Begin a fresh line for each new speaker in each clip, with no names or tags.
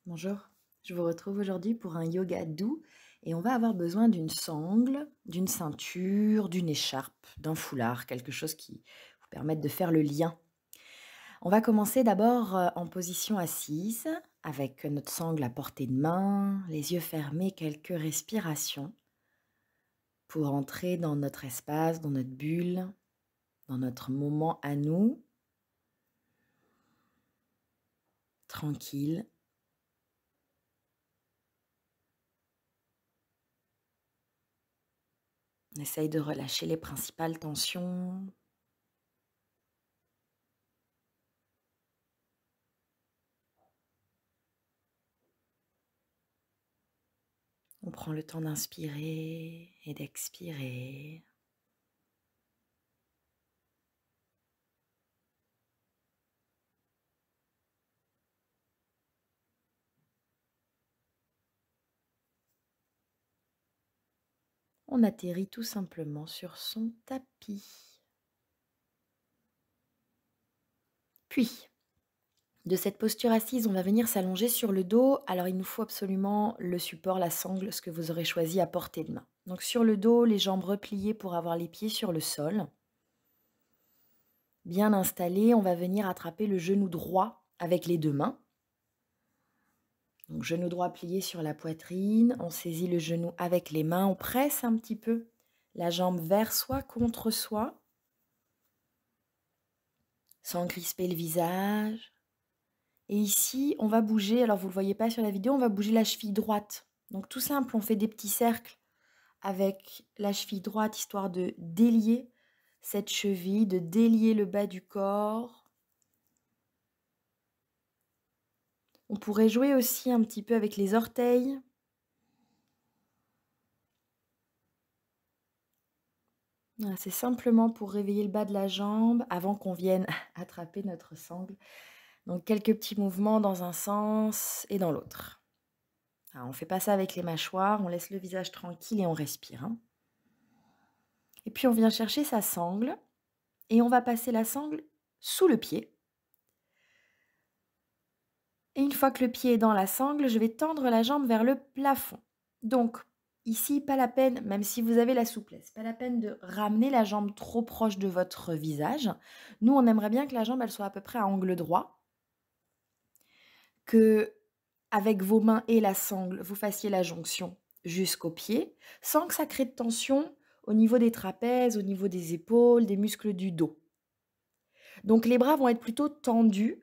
Bonjour, je vous retrouve aujourd'hui pour un yoga doux et on va avoir besoin d'une sangle, d'une ceinture, d'une écharpe, d'un foulard, quelque chose qui vous permette de faire le lien. On va commencer d'abord en position assise avec notre sangle à portée de main, les yeux fermés, quelques respirations pour entrer dans notre espace, dans notre bulle, dans notre moment à nous, tranquille. On essaye de relâcher les principales tensions. On prend le temps d'inspirer et d'expirer. On atterrit tout simplement sur son tapis. Puis, de cette posture assise, on va venir s'allonger sur le dos. Alors, il nous faut absolument le support, la sangle, ce que vous aurez choisi à portée de main. Donc, sur le dos, les jambes repliées pour avoir les pieds sur le sol. Bien installé, on va venir attraper le genou droit avec les deux mains. Donc, genou droit plié sur la poitrine, on saisit le genou avec les mains, on presse un petit peu la jambe vers soi, contre soi, sans crisper le visage. Et ici, on va bouger, alors vous ne le voyez pas sur la vidéo, on va bouger la cheville droite. Donc tout simple, on fait des petits cercles avec la cheville droite, histoire de délier cette cheville, de délier le bas du corps. On pourrait jouer aussi un petit peu avec les orteils. Voilà, c'est simplement pour réveiller le bas de la jambe avant qu'on vienne attraper notre sangle. Donc quelques petits mouvements dans un sens et dans l'autre. On ne fait pas ça avec les mâchoires, on laisse le visage tranquille et on respire. Et puis on vient chercher sa sangle et on va passer la sangle sous le pied. Et une fois que le pied est dans la sangle, je vais tendre la jambe vers le plafond. Donc ici, pas la peine, même si vous avez la souplesse, pas la peine de ramener la jambe trop proche de votre visage. Nous, on aimerait bien que la jambe elle soit à peu près à angle droit. Que avec vos mains et la sangle, vous fassiez la jonction jusqu'au pied, sans que ça crée de tension au niveau des trapèzes, au niveau des épaules, des muscles du dos. Donc les bras vont être plutôt tendus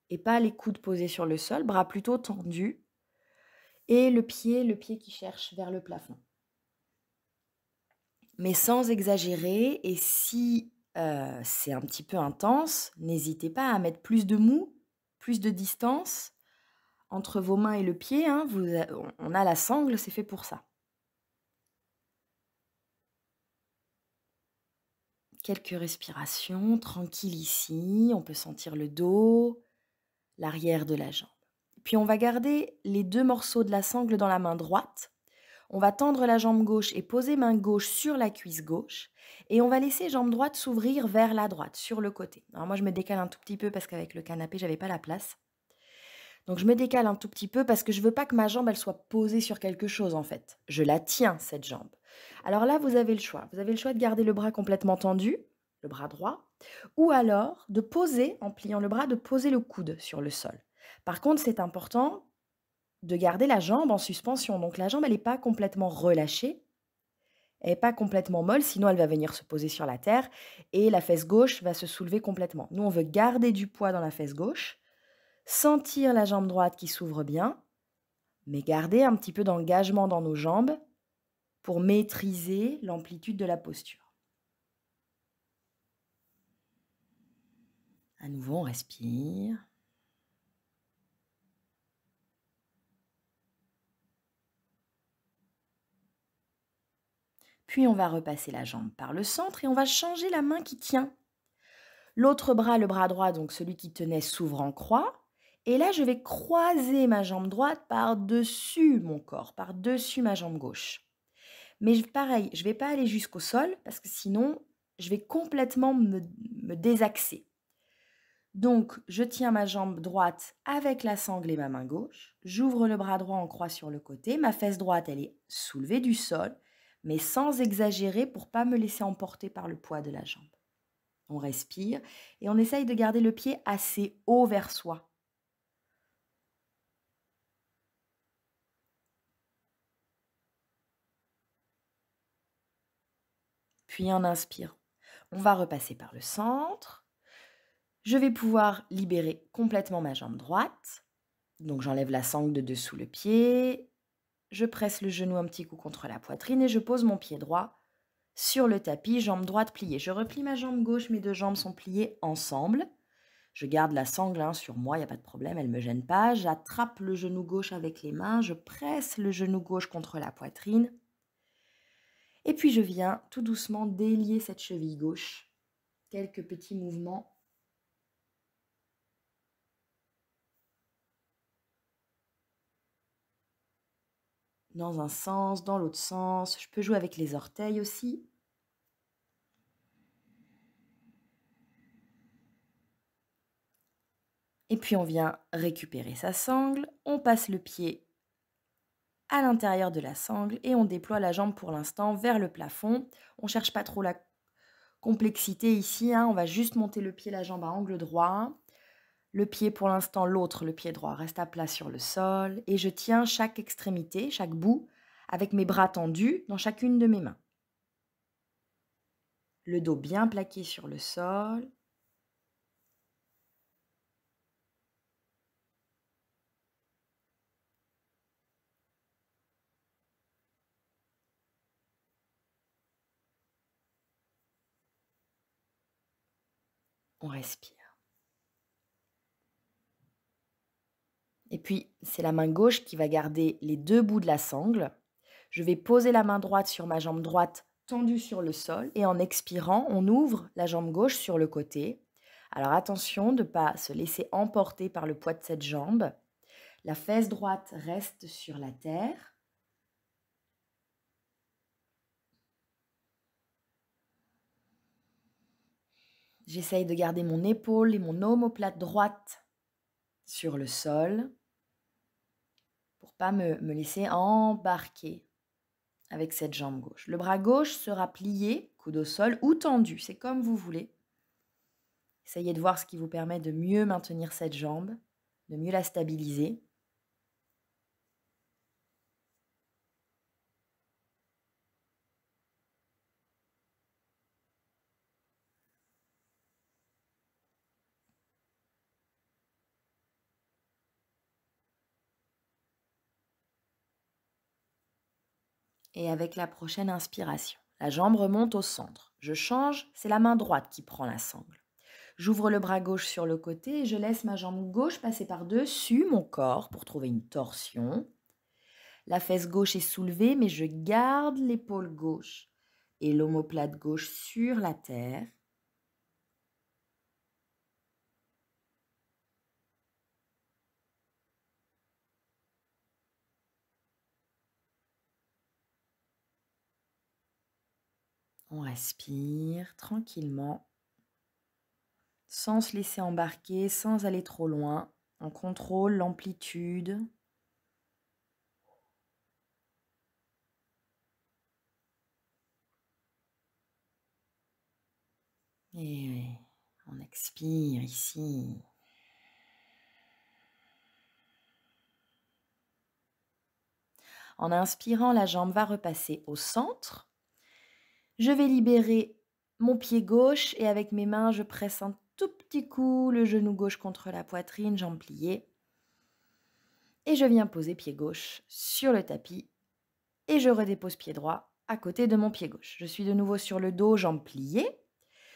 et pas les coudes posés sur le sol, bras plutôt tendus et le pied qui cherche vers le plafond. Mais sans exagérer, et si c'est un petit peu intense, n'hésitez pas à mettre plus de mou, plus de distance entre vos mains et le pied. On a la sangle, c'est fait pour ça. Quelques respirations, tranquille ici. On peut sentir le dos, l'arrière de la jambe. Puis on va garder les deux morceaux de la sangle dans la main droite. On va tendre la jambe gauche et poser main gauche sur la cuisse gauche. Et on va laisser jambe droite s'ouvrir vers la droite, sur le côté. Alors moi, je me décale un tout petit peu parce qu'avec le canapé, j'avais pas la place. Donc je me décale un tout petit peu parce que je veux pas que ma jambe elle soit posée sur quelque chose en fait. Je la tiens cette jambe. Alors là vous avez le choix. Vous avez le choix de garder le bras complètement tendu, le bras droit, ou alors de poser en pliant le bras, de poser le coude sur le sol. Par contre, c'est important de garder la jambe en suspension. Donc la jambe elle n'est pas complètement relâchée. Elle n'est pas complètement molle, sinon elle va venir se poser sur la terre et la fesse gauche va se soulever complètement. Nous, on veut garder du poids dans la fesse gauche, sentir la jambe droite qui s'ouvre bien, mais garder un petit peu d'engagement dans nos jambes pour maîtriser l'amplitude de la posture. À nouveau, on respire. Puis on va repasser la jambe par le centre et on va changer la main qui tient. L'autre bras, le bras droit, donc celui qui tenait, s'ouvre en croix. Et là, je vais croiser ma jambe droite par-dessus mon corps, par-dessus ma jambe gauche. Mais pareil, je ne vais pas aller jusqu'au sol parce que sinon, je vais complètement me désaxer. Donc, je tiens ma jambe droite avec la sangle et ma main gauche. J'ouvre le bras droit en croix sur le côté. Ma fesse droite, elle est soulevée du sol, mais sans exagérer pour pas me laisser emporter par le poids de la jambe. On respire et on essaye de garder le pied assez haut vers soi. Puis on inspire. On va repasser par le centre. Je vais pouvoir libérer complètement ma jambe droite. Donc j'enlève la sangle de dessous le pied. Je presse le genou un petit coup contre la poitrine et je pose mon pied droit sur le tapis, jambe droite pliée. Je replie ma jambe gauche, mes deux jambes sont pliées ensemble. Je garde la sangle sur moi, il n'y a pas de problème, elle ne me gêne pas. J'attrape le genou gauche avec les mains, je presse le genou gauche contre la poitrine. Et puis je viens tout doucement délier cette cheville gauche. Quelques petits mouvements. Dans un sens, dans l'autre sens. Je peux jouer avec les orteils aussi. Et puis on vient récupérer sa sangle. On passe le pied à l'intérieur de la sangle et on déploie la jambe pour l'instant vers le plafond. On ne cherche pas trop la complexité ici, on va juste monter le pied, la jambe à angle droit. Le pied pour l'instant, l'autre, le pied droit, reste à plat sur le sol et je tiens chaque extrémité, chaque bout, avec mes bras tendus dans chacune de mes mains. Le dos bien plaqué sur le sol. On respire. Et puis, c'est la main gauche qui va garder les deux bouts de la sangle. Je vais poser la main droite sur ma jambe droite tendue sur le sol et en expirant, on ouvre la jambe gauche sur le côté. Alors attention de ne pas se laisser emporter par le poids de cette jambe. La fesse droite reste sur la terre. J'essaye de garder mon épaule et mon omoplate droite sur le sol pour pas me laisser embarquer avec cette jambe gauche. Le bras gauche sera plié, coude au sol ou tendu, c'est comme vous voulez. Essayez de voir ce qui vous permet de mieux maintenir cette jambe, de mieux la stabiliser. Et avec la prochaine inspiration, la jambe remonte au centre. Je change, c'est la main droite qui prend la sangle. J'ouvre le bras gauche sur le côté et je laisse ma jambe gauche passer par-dessus mon corps pour trouver une torsion. La fesse gauche est soulevée, mais je garde l'épaule gauche et l'omoplate gauche sur la terre. On respire tranquillement, sans se laisser embarquer, sans aller trop loin. On contrôle l'amplitude. Et on expire ici. En inspirant, la jambe va repasser au centre. Je vais libérer mon pied gauche et avec mes mains, je presse un tout petit coup le genou gauche contre la poitrine, jambe pliée. Et je viens poser pied gauche sur le tapis et je redépose pied droit à côté de mon pied gauche. Je suis de nouveau sur le dos, jambes pliées.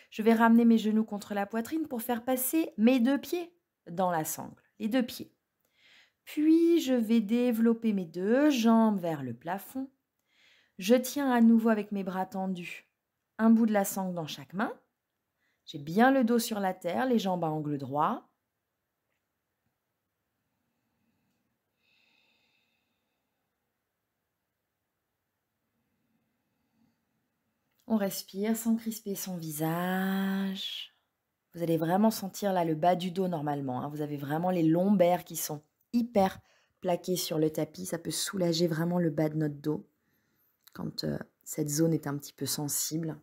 Je vais ramener mes genoux contre la poitrine pour faire passer mes deux pieds dans la sangle, les deux pieds. Puis, je vais développer mes deux jambes vers le plafond. Je tiens à nouveau avec mes bras tendus, un bout de la sangle dans chaque main. J'ai bien le dos sur la terre, les jambes à angle droit. On respire sans crisper son visage. Vous allez vraiment sentir là le bas du dos normalement, hein. Vous avez vraiment les lombaires qui sont hyper plaqués sur le tapis. Ça peut soulager vraiment le bas de notre dos quand cette zone est un petit peu sensible.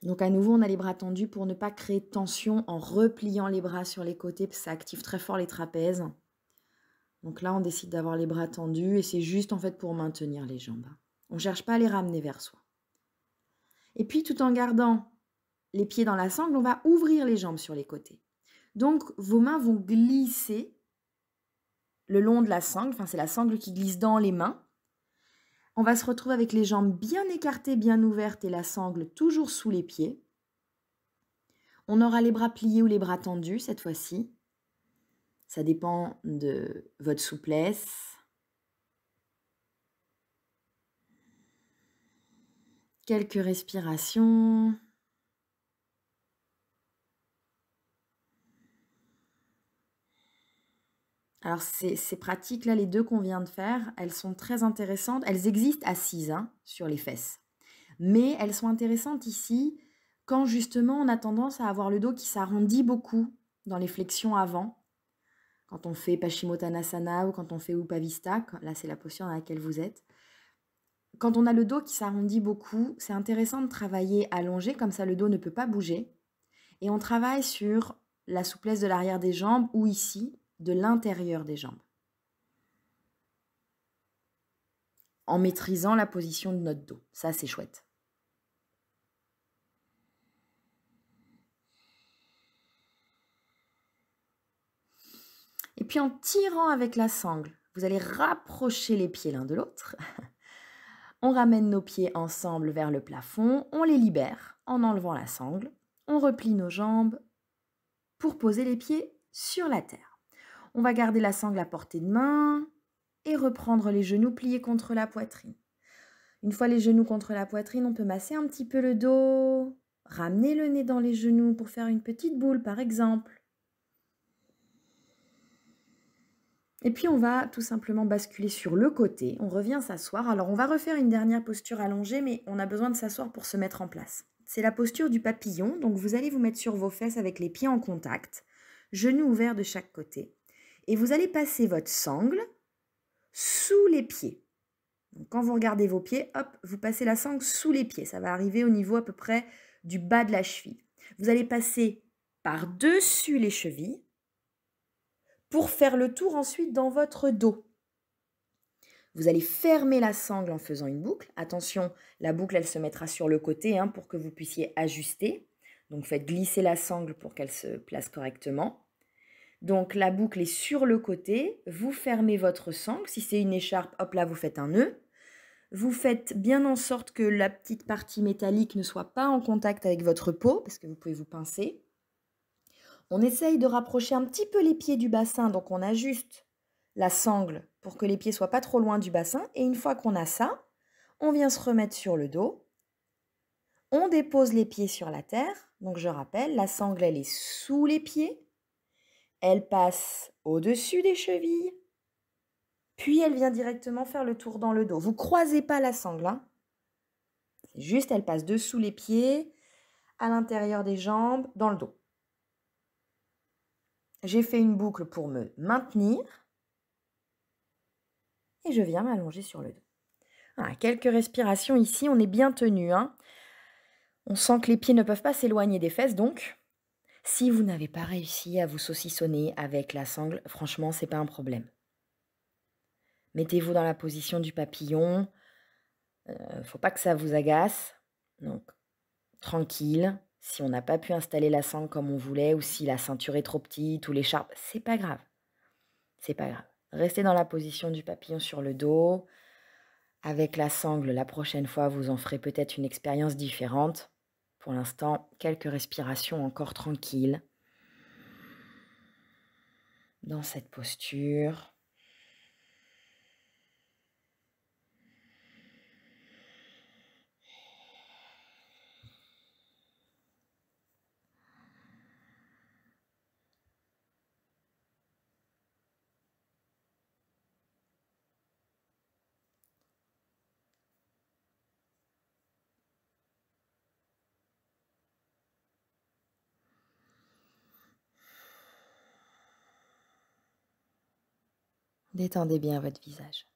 Donc à nouveau, on a les bras tendus pour ne pas créer de tension en repliant les bras sur les côtés parce que ça active très fort les trapèzes. Donc là, on décide d'avoir les bras tendus et c'est juste en fait pour maintenir les jambes. On ne cherche pas à les ramener vers soi. Et puis tout en gardant les pieds dans la sangle, on va ouvrir les jambes sur les côtés. Donc vos mains vont glisser le long de la sangle, enfin c'est la sangle qui glisse dans les mains. On va se retrouver avec les jambes bien écartées, bien ouvertes et la sangle toujours sous les pieds. On aura les bras pliés ou les bras tendus cette fois-ci. Ça dépend de votre souplesse. Quelques respirations. Alors ces pratiques-là, les deux qu'on vient de faire, elles sont très intéressantes. Elles existent assises hein, sur les fesses. Mais elles sont intéressantes ici quand justement on a tendance à avoir le dos qui s'arrondit beaucoup dans les flexions avant. Quand on fait Paschimottanasana ou quand on fait Upavista, là c'est la posture dans laquelle vous êtes. Quand on a le dos qui s'arrondit beaucoup, c'est intéressant de travailler allongé, comme ça le dos ne peut pas bouger. Et on travaille sur la souplesse de l'arrière des jambes ou ici, de l'intérieur des jambes. En maîtrisant la position de notre dos. Ça, c'est chouette. Et puis en tirant avec la sangle, vous allez rapprocher les pieds l'un de l'autre. On ramène nos pieds ensemble vers le plafond, on les libère en enlevant la sangle. On replie nos jambes pour poser les pieds sur la terre. On va garder la sangle à portée de main et reprendre les genoux pliés contre la poitrine. Une fois les genoux contre la poitrine, on peut masser un petit peu le dos, ramener le nez dans les genoux pour faire une petite boule par exemple. Et puis on va tout simplement basculer sur le côté, on revient s'asseoir. Alors on va refaire une dernière posture allongée, mais on a besoin de s'asseoir pour se mettre en place. C'est la posture du papillon, donc vous allez vous mettre sur vos fesses avec les pieds en contact, genoux ouverts de chaque côté. Et vous allez passer votre sangle sous les pieds. Donc quand vous regardez vos pieds, hop, vous passez la sangle sous les pieds. Ça va arriver au niveau à peu près du bas de la cheville. Vous allez passer par-dessus les chevilles pour faire le tour ensuite dans votre dos. Vous allez fermer la sangle en faisant une boucle. Attention, la boucle, elle se mettra sur le côté hein, pour que vous puissiez ajuster. Donc faites glisser la sangle pour qu'elle se place correctement. Donc la boucle est sur le côté. Vous fermez votre sangle. Si c'est une écharpe, hop là, vous faites un nœud. Vous faites bien en sorte que la petite partie métallique ne soit pas en contact avec votre peau, parce que vous pouvez vous pincer. On essaye de rapprocher un petit peu les pieds du bassin, donc on ajuste la sangle pour que les pieds ne soient pas trop loin du bassin. Et une fois qu'on a ça, on vient se remettre sur le dos. On dépose les pieds sur la terre. Donc je rappelle, la sangle, elle est sous les pieds. Elle passe au-dessus des chevilles. Puis elle vient directement faire le tour dans le dos. Vous ne croisez pas la sangle. Hein. C'est juste, elle passe dessous les pieds, à l'intérieur des jambes, dans le dos. J'ai fait une boucle pour me maintenir. Et je viens m'allonger sur le dos. Voilà, quelques respirations ici, on est bien tenu. Hein. On sent que les pieds ne peuvent pas s'éloigner des fesses, donc si vous n'avez pas réussi à vous saucissonner avec la sangle, franchement, ce n'est pas un problème. Mettez-vous dans la position du papillon. Faut pas que ça vous agace. Donc, tranquille. Si on n'a pas pu installer la sangle comme on voulait, ou si la ceinture est trop petite, ou l'écharpe, c'est pas grave. C'est pas grave. Restez dans la position du papillon sur le dos. Avec la sangle, la prochaine fois, vous en ferez peut-être une expérience différente. Pour l'instant, quelques respirations encore tranquilles. Dans cette posture. Détendez bien votre visage.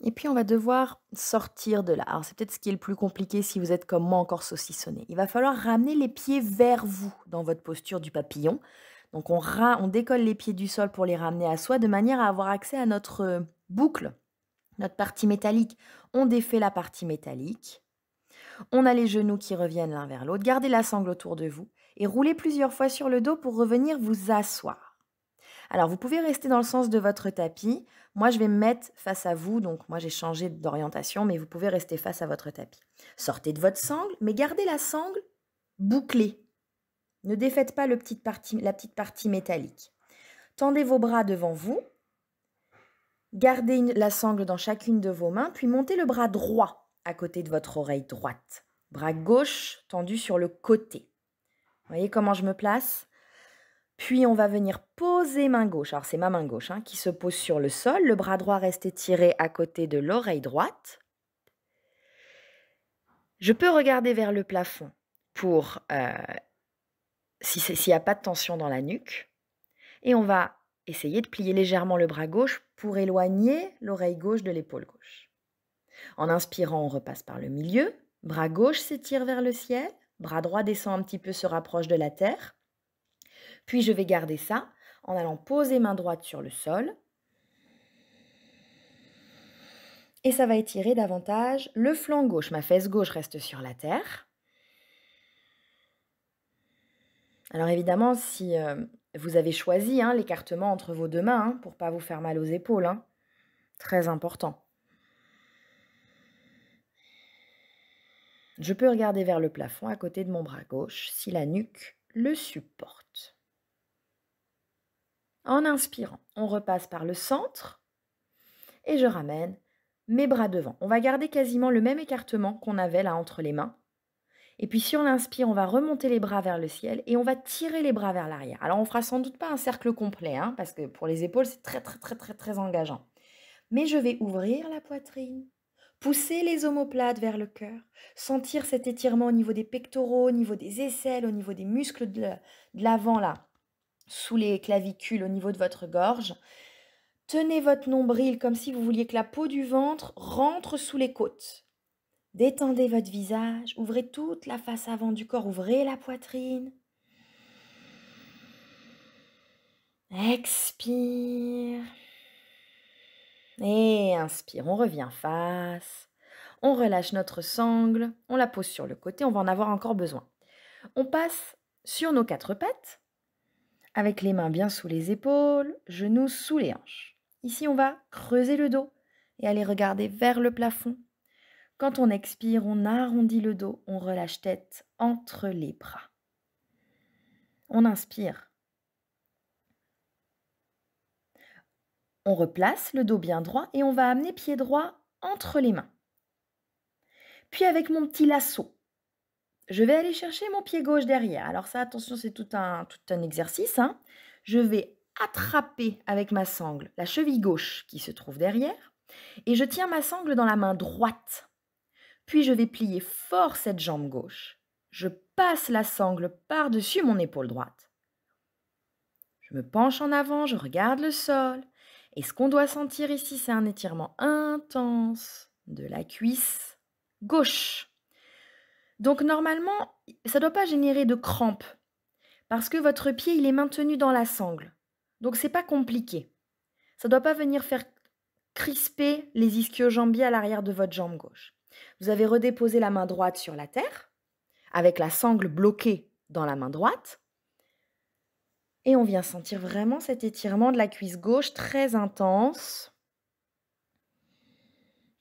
Et puis, on va devoir sortir de là. Alors, c'est peut-être ce qui est le plus compliqué si vous êtes comme moi encore saucissonné. Il va falloir ramener les pieds vers vous dans votre posture du papillon. Donc, on décolle les pieds du sol pour les ramener à soi de manière à avoir accès à notre boucle, notre partie métallique. On défait la partie métallique. On a les genoux qui reviennent l'un vers l'autre. Gardez la sangle autour de vous et roulez plusieurs fois sur le dos pour revenir vous asseoir. Alors, vous pouvez rester dans le sens de votre tapis. Moi, je vais me mettre face à vous. Donc, moi, j'ai changé d'orientation, mais vous pouvez rester face à votre tapis. Sortez de votre sangle, mais gardez la sangle bouclée. Ne défaites pas la petite partie métallique. Tendez vos bras devant vous. Gardez la sangle dans chacune de vos mains, puis montez le bras droit à côté de votre oreille droite. Bras gauche tendu sur le côté. Vous voyez comment je me place ? Puis on va venir poser main gauche. Alors c'est ma main gauche qui se pose sur le sol. Le bras droit reste étiré à côté de l'oreille droite. Je peux regarder vers le plafond pour s'il n'y a pas de tension dans la nuque. Et on va essayer de plier légèrement le bras gauche pour éloigner l'oreille gauche de l'épaule gauche. En inspirant, on repasse par le milieu. Bras gauche s'étire vers le ciel. Bras droit descend un petit peu, se rapproche de la terre. Puis je vais garder ça en allant poser main droite sur le sol. Et ça va étirer davantage le flanc gauche. Ma fesse gauche reste sur la terre. Alors évidemment, si vous avez choisi l'écartement entre vos deux mains pour ne pas vous faire mal aux épaules, très important. Je peux regarder vers le plafond à côté de mon bras gauche si la nuque le supporte. En inspirant, on repasse par le centre et je ramène mes bras devant. On va garder quasiment le même écartement qu'on avait là entre les mains. Et puis si on inspire, on va remonter les bras vers le ciel et on va tirer les bras vers l'arrière. Alors on fera sans doute pas un cercle complet, parce que pour les épaules, c'est très très très très très engageant. Mais je vais ouvrir la poitrine, pousser les omoplates vers le cœur, sentir cet étirement au niveau des pectoraux, au niveau des aisselles, au niveau des muscles de l'avant là, sous les clavicules, au niveau de votre gorge. Tenez votre nombril comme si vous vouliez que la peau du ventre rentre sous les côtes. Détendez votre visage, ouvrez toute la face avant du corps, ouvrez la poitrine. Expire. Et inspire, on revient face. On relâche notre sangle, on la pose sur le côté, on va en avoir encore besoin. On passe sur nos 4 pattes, avec les mains bien sous les épaules, genoux sous les hanches. Ici, on va creuser le dos et aller regarder vers le plafond. Quand on expire, on arrondit le dos, on relâche tête entre les bras. On inspire. On replace le dos bien droit et on va amener pied droit entre les mains. Puis avec mon petit lasso, je vais aller chercher mon pied gauche derrière. Alors ça, attention, c'est tout un exercice. Je vais attraper avec ma sangle la cheville gauche qui se trouve derrière et je tiens ma sangle dans la main droite. Puis je vais plier fort cette jambe gauche. Je passe la sangle par-dessus mon épaule droite. Je me penche en avant, je regarde le sol. Et ce qu'on doit sentir ici, c'est un étirement intense de la cuisse gauche. Donc normalement, ça ne doit pas générer de crampes parce que votre pied, il est maintenu dans la sangle. Donc c'est pas compliqué. Ça ne doit pas venir faire crisper les ischio-jambiers à l'arrière de votre jambe gauche. Vous avez redéposé la main droite sur la terre avec la sangle bloquée dans la main droite. Et on vient sentir vraiment cet étirement de la cuisse gauche très intense,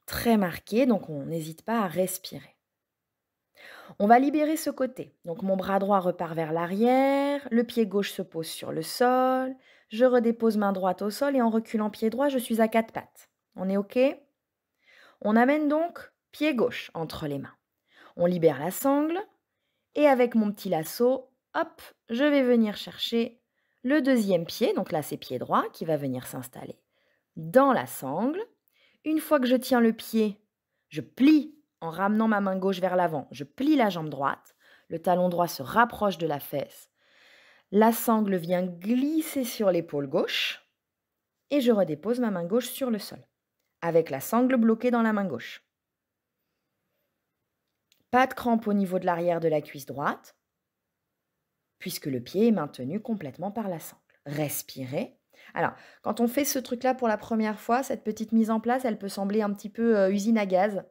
très marqué, donc on n'hésite pas à respirer. On va libérer ce côté. Donc mon bras droit repart vers l'arrière, le pied gauche se pose sur le sol, je redépose main droite au sol et en reculant pied droit, je suis à 4 pattes. On est OK ? On amène donc pied gauche entre les mains. On libère la sangle et avec mon petit lasso, hop, je vais venir chercher le deuxième pied, donc là c'est pied droit, qui va venir s'installer dans la sangle. Une fois que je tiens le pied, je plie en ramenant ma main gauche vers l'avant. Je plie la jambe droite. Le talon droit se rapproche de la fesse. La sangle vient glisser sur l'épaule gauche et je redépose ma main gauche sur le sol, avec la sangle bloquée dans la main gauche. Pas de crampe au niveau de l'arrière de la cuisse droite, puisque le pied est maintenu complètement par la sangle. Respirez. Alors, quand on fait ce truc-là pour la première fois, cette petite mise en place, elle peut sembler un petit peu usine à gaz,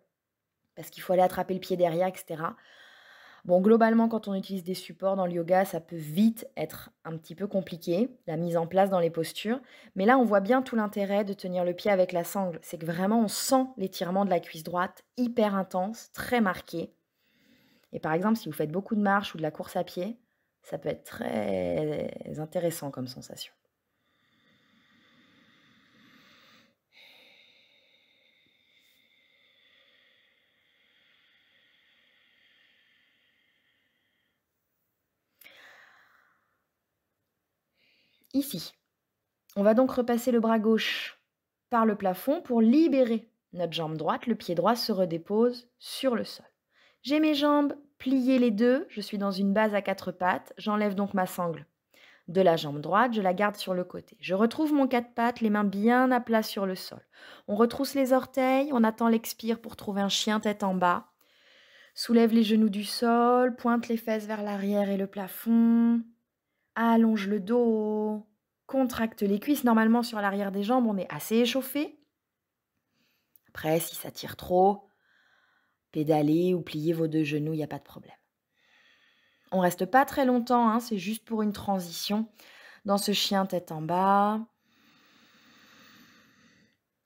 parce qu'il faut aller attraper le pied derrière, etc. Bon, globalement, quand on utilise des supports dans le yoga, ça peut vite être un petit peu compliqué, la mise en place dans les postures. Mais là, on voit bien tout l'intérêt de tenir le pied avec la sangle. C'est que vraiment, on sent l'étirement de la cuisse droite, hyper intense, très marqué. Et par exemple, si vous faites beaucoup de marche ou de la course à pied, ça peut être très intéressant comme sensation. Ici, on va donc repasser le bras gauche par le plafond pour libérer notre jambe droite. Le pied droit se redépose sur le sol. J'ai mes jambes pliées les deux. Je suis dans une base à 4 pattes. J'enlève donc ma sangle de la jambe droite. Je la garde sur le côté. Je retrouve mon 4 pattes, les mains bien à plat sur le sol. On retrousse les orteils. On attend l'expire pour trouver un chien tête en bas. Soulève les genoux du sol. Pointe les fesses vers l'arrière et le plafond. Allonge le dos. Contracte les cuisses. Normalement, sur l'arrière des jambes, on est assez échauffé. Après, si ça tire trop, pédalez ou pliez vos deux genoux, il n'y a pas de problème. On ne reste pas très longtemps, hein, c'est juste pour une transition dans ce chien tête en bas.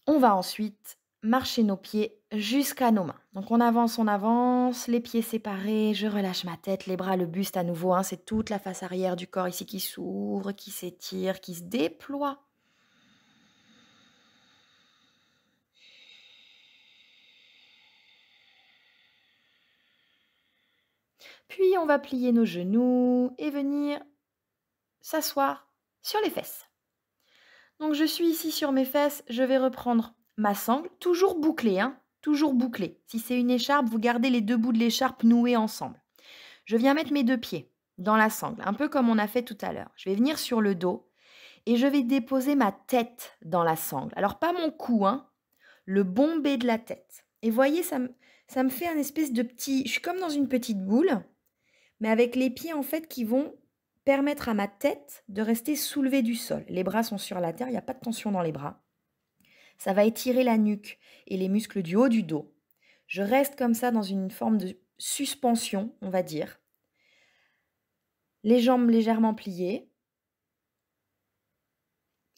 On va ensuite marcher nos pieds jusqu'à nos mains. Donc on avance, les pieds séparés, je relâche ma tête, les bras, le buste à nouveau. Hein, c'est toute la face arrière du corps ici qui s'ouvre, qui s'étire, qui se déploie. Puis on va plier nos genoux et venir s'asseoir sur les fesses. Donc je suis ici sur mes fesses, je vais reprendre ma sangle, toujours bouclée, hein, toujours bouclée. Si c'est une écharpe, vous gardez les deux bouts de l'écharpe noués ensemble. Je viens mettre mes deux pieds dans la sangle, un peu comme on a fait tout à l'heure. Je vais venir sur le dos et je vais déposer ma tête dans la sangle. Alors pas mon cou, hein, le bombé de la tête. Et voyez, ça me fait un espèce de petit... Je suis comme dans une petite boule, mais avec les pieds en fait qui vont permettre à ma tête de rester soulevée du sol. Les bras sont sur la terre, il n'y a pas de tension dans les bras. Ça va étirer la nuque et les muscles du haut du dos. Je reste comme ça dans une forme de suspension, on va dire. Les jambes légèrement pliées.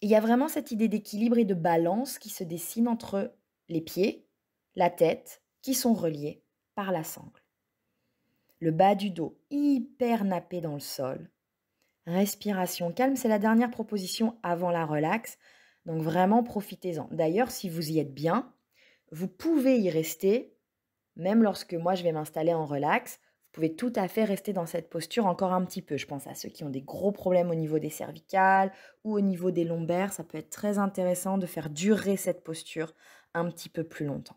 Il y a vraiment cette idée d'équilibre et de balance qui se dessine entre les pieds, la tête, qui sont reliés par la sangle. Le bas du dos hyper nappé dans le sol. Respiration calme, c'est la dernière proposition avant la relax. Donc vraiment, profitez-en. D'ailleurs, si vous y êtes bien, vous pouvez y rester, même lorsque moi je vais m'installer en relax. Vous pouvez tout à fait rester dans cette posture encore un petit peu. Je pense à ceux qui ont des gros problèmes au niveau des cervicales ou au niveau des lombaires. Ça peut être très intéressant de faire durer cette posture un petit peu plus longtemps.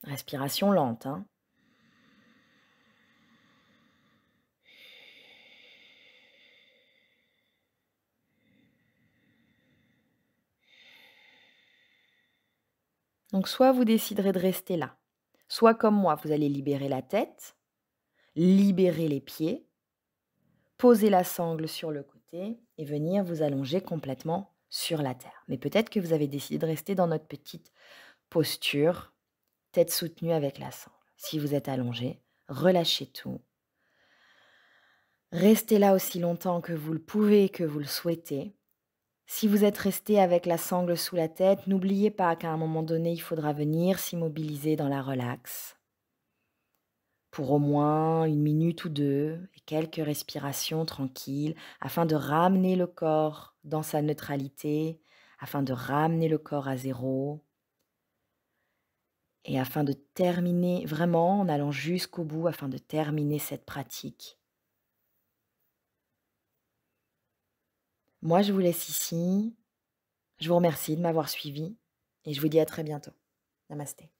Respiration lente, hein. Donc soit vous déciderez de rester là, soit comme moi, vous allez libérer la tête, libérer les pieds, poser la sangle sur le côté et venir vous allonger complètement sur la terre. Mais peut-être que vous avez décidé de rester dans notre petite posture, tête soutenue avec la sangle. Si vous êtes allongé, relâchez tout. Restez là aussi longtemps que vous le pouvez, que vous le souhaitez. Si vous êtes resté avec la sangle sous la tête, n'oubliez pas qu'à un moment donné, il faudra venir s'immobiliser dans la relaxe pour au moins 1 minute ou 2 et quelques respirations tranquilles afin de ramener le corps dans sa neutralité, afin de ramener le corps à zéro. Et afin de terminer vraiment, en allant jusqu'au bout, afin de terminer cette pratique, moi je vous laisse ici. Je vous remercie de m'avoir suivi et je vous dis à très bientôt. Namasté.